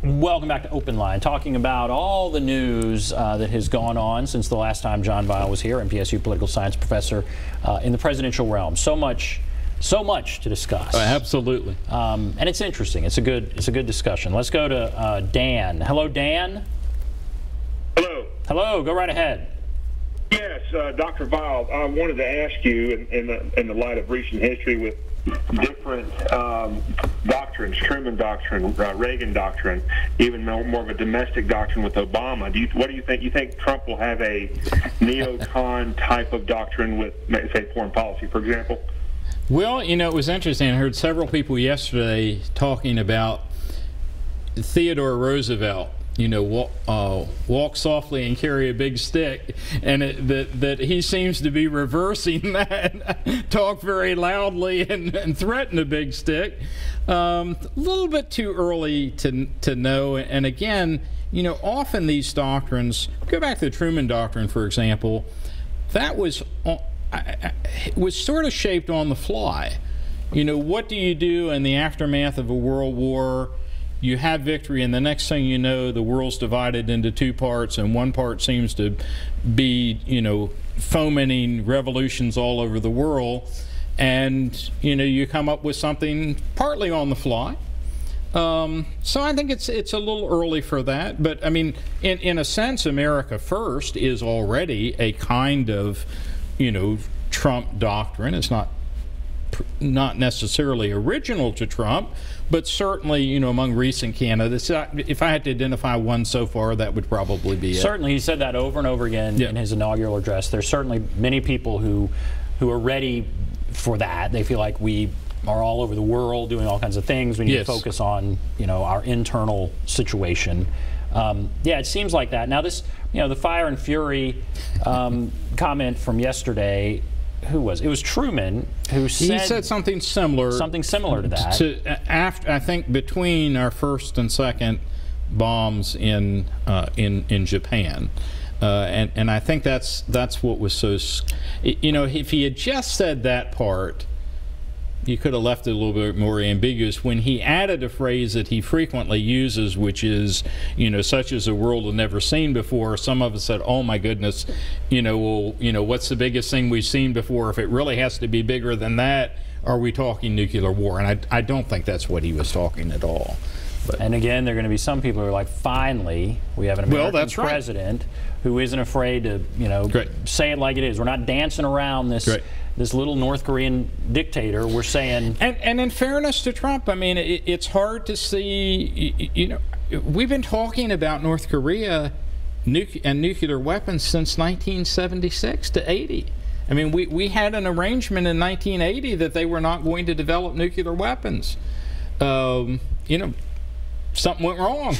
Welcome back to OpenLine, talking about all the news that has gone on since the last time John Weil was here, MTSU political science professor in the presidential realm. So much to discuss. Absolutely. And it's interesting. It's a good discussion. Let's go to Dan. Hello, Dan. Hello. Hello. Go right ahead. Yes, Dr. Weil, I wanted to ask you, in the light of recent history with different doctrines, Truman doctrine, Reagan doctrine, even more of a domestic doctrine with Obama. What do you think? You think Trump will have a neocon type of doctrine with, say, foreign policy, for example? Well, you know, it was interesting. I heard several people yesterday talking about Theodore Roosevelt. You know, walk softly and carry a big stick, and that he seems to be reversing that. Talk very loudly and threaten a big stick. A little bit too early to know. And again, you know, often these doctrines, go back to the Truman Doctrine, for example, that was sort of shaped on the fly. You know, what do you do in the aftermath of a world war? You have victory, and the next thing you know, the world's divided into two parts, and one part seems to be, you know, fomenting revolutions all over the world, and, you know, you come up with something partly on the fly. So I think it's a little early for that, but I mean, in a sense, America First is already a kind of, you know, Trump doctrine. It's not necessarily original to Trump, but certainly, you know, among recent candidates, if I had to identify one so far, that would probably be it. Certainly, he said that over and over again in his inaugural address. There's certainly many people who are ready for that. They feel like we are all over the world doing all kinds of things. We need to focus on, you know, our internal situation. Yeah, it seems like that. Now, this, you know, the fire and fury comment from yesterday. Who was it? Was Truman who said, he said something similar to that. After, I think, between our first and second bombs in Japan, and I think that's what was so. You know, if he had just said that part, you could have left it a little bit more ambiguous. When he added a phrase that he frequently uses, which is, you know, such as a world had never seen before, some of us said, oh my goodness, you know, well, you know, what's the biggest thing we've seen before? If it really has to be bigger than that, are we talking nuclear war? And I don't think that's what he was talking at all. But, and again, there are going to be some people who are like, finally, we have an American president who isn't afraid to, you know, say it like it is. We're not dancing around this little North Korean dictator. We're saying, and in fairness to Trump, I mean, it's hard to see. You know, we've been talking about North Korea and nuclear weapons since 1976 to 80. I mean, we had an arrangement in 1980 that they were not going to develop nuclear weapons. You know, something went wrong.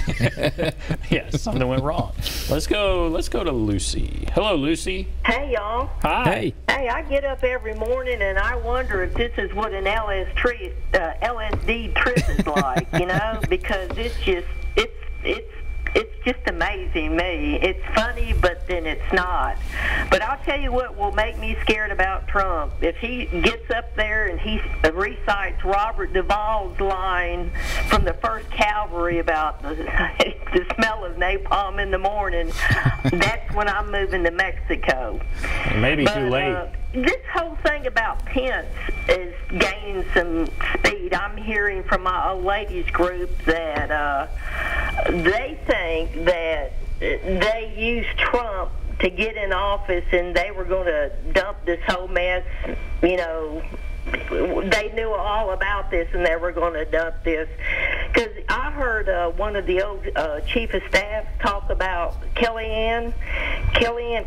Yes, something went wrong. Let's go to Lucy. Hello, Lucy. Hey, y'all. Hi. Hey. Hey, I get up every morning and I wonder if this is what an LSD trip is like, you know, because it's just amazing me. It's funny, but then it's not. But I'll tell you what will make me scared about Trump. If he gets up there and he recites Robert Duvall's line from the 1st Cavalry about the smell of napalm in the morning, that's when I'm moving to Mexico. It may be too late. This whole thing about Pence is gaining some speed. I'm hearing from my old ladies group that they think that they used Trump to get in office and they were going to dump this whole mess, you know. They knew all about this and they were going to dump this. Because I heard one of the old chief of staff talk about Kellyanne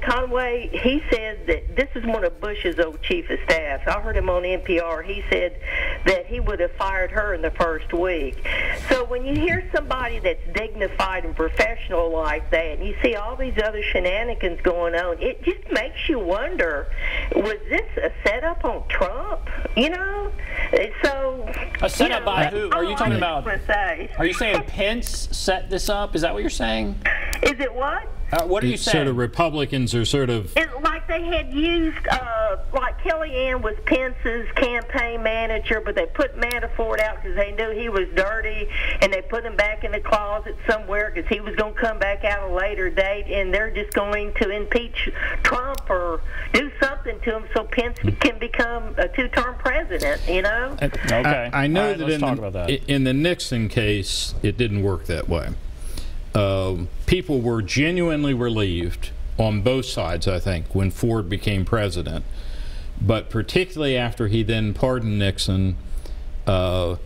Conway. He said that this is one of Bush's old chief of staff. I heard him on NPR. He said that he would have fired her in the first week. So when you hear somebody that's dignified and professional like that, and you see all these other shenanigans going on, it just makes you wonder, was this a setup on Trump? You know? So a setup by who? Are you talking about? Are you saying Pence set this up? Is that what you're saying? Is it what? What are you saying? Sort of Republicans are sort of... It's like they had used like Kellyanne was Pence's campaign manager, but they put Manafort out because they knew he was dirty, and they put him back in the closet somewhere because he was going to come back out a later date, and they're just going to impeach Trump or do something to him so Pence can become a two-term president, you know? Okay. I know that in the Nixon case, it didn't work that way. People were genuinely relieved on both sides, I think, when Ford became president. But particularly after he then pardoned Nixon, I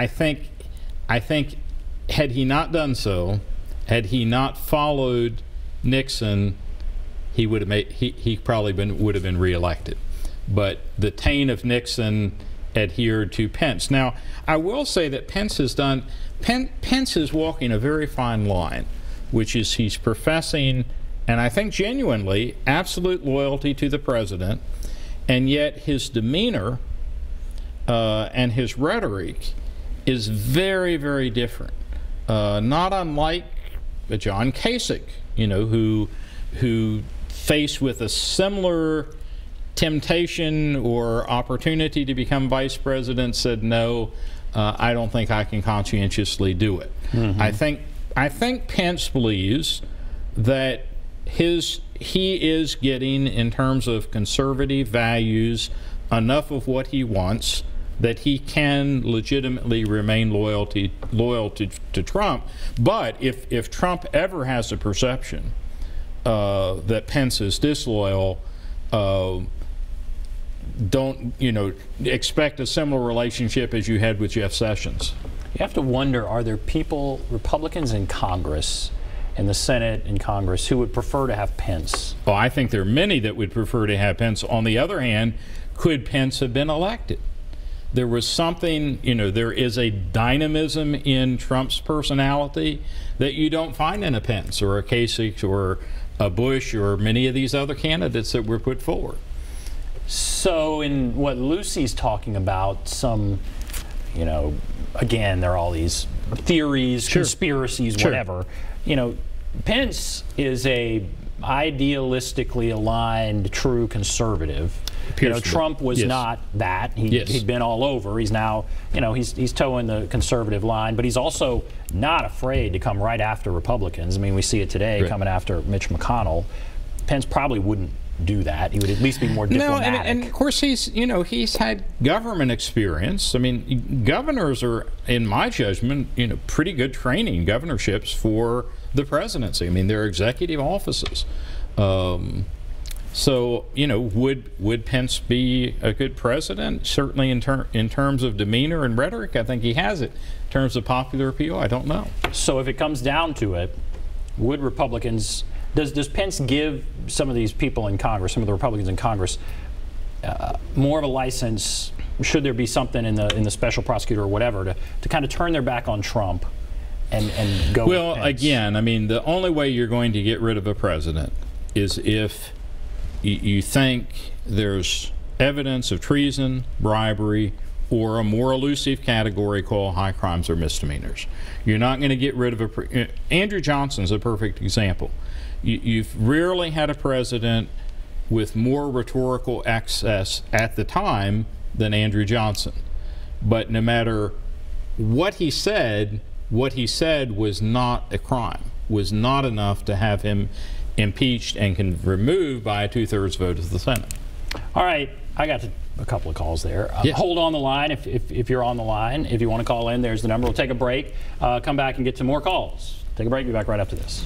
think had he not done so, had he not followed Nixon, he would have he probably would have been reelected. But the taint of Nixon adhered to Pence. Now, I will say that Pence is walking a very fine line, which is he's professing, and I think genuinely, absolute loyalty to the president, and yet his demeanor and his rhetoric is very, very different. Not unlike John Kasich, you know, who faced with a similar temptation or opportunity to become vice president said, no, I don't think I can conscientiously do it. Mm-hmm. I think Pence believes that he is getting, in terms of conservative values, enough of what he wants that he can legitimately remain loyal to Trump. But if Trump ever has a perception that Pence is disloyal, don't, you know, expect a similar relationship as you had with Jeff Sessions. You have to wonder, are there people, Republicans in Congress, in the Senate and Congress, who would prefer to have Pence? Well, I think there are many that would prefer to have Pence. On the other hand, could Pence have been elected? There was something, you know, there is a dynamism in Trump's personality that you don't find in a Pence or a Kasich or a Bush or many of these other candidates that were put forward. So in what Lucy's talking about, some, you know, again, there are all these theories, sure, conspiracies, sure, whatever. You know, Pence is a idealistically aligned, true conservative. You know, Trump was, yes, not that. He'd been all over. He's now, you know, he's towing the conservative line, but he's also not afraid to come right after Republicans. I mean, we see it today, right, coming after Mitch McConnell. Pence probably wouldn't do that. He would at least be more diplomatic. No, and of course he's had government experience. I mean, governors are, in my judgment, you know, pretty good training governorships for the presidency. I mean, they're executive offices. So, you know, would Pence be a good president? Certainly in terms of demeanor and rhetoric, I think he has it. In terms of popular appeal, I don't know. So if it comes down to it, would Republicans, does Pence give some of these people in Congress, some of the Republicans in Congress, more of a license, should there be something in the special prosecutor or whatever, to kind of turn their back on Trump and go with Pence? Well, again, I mean, the only way you're going to get rid of a president is if you think there's evidence of treason, bribery, or a more elusive category called high crimes or misdemeanors. You're not going to get rid of Andrew Johnson's a perfect example. You've rarely had a president with more rhetorical excess at the time than Andrew Johnson. But no matter what he said was not a crime, was not enough to have him impeached and removed by a 2/3 vote of the Senate. All right, I got a couple of calls there. Yes. Hold on the line if you're on the line. If you want to call in, there's the number. We'll take a break, come back and get some more calls. Take a break, be back right after this.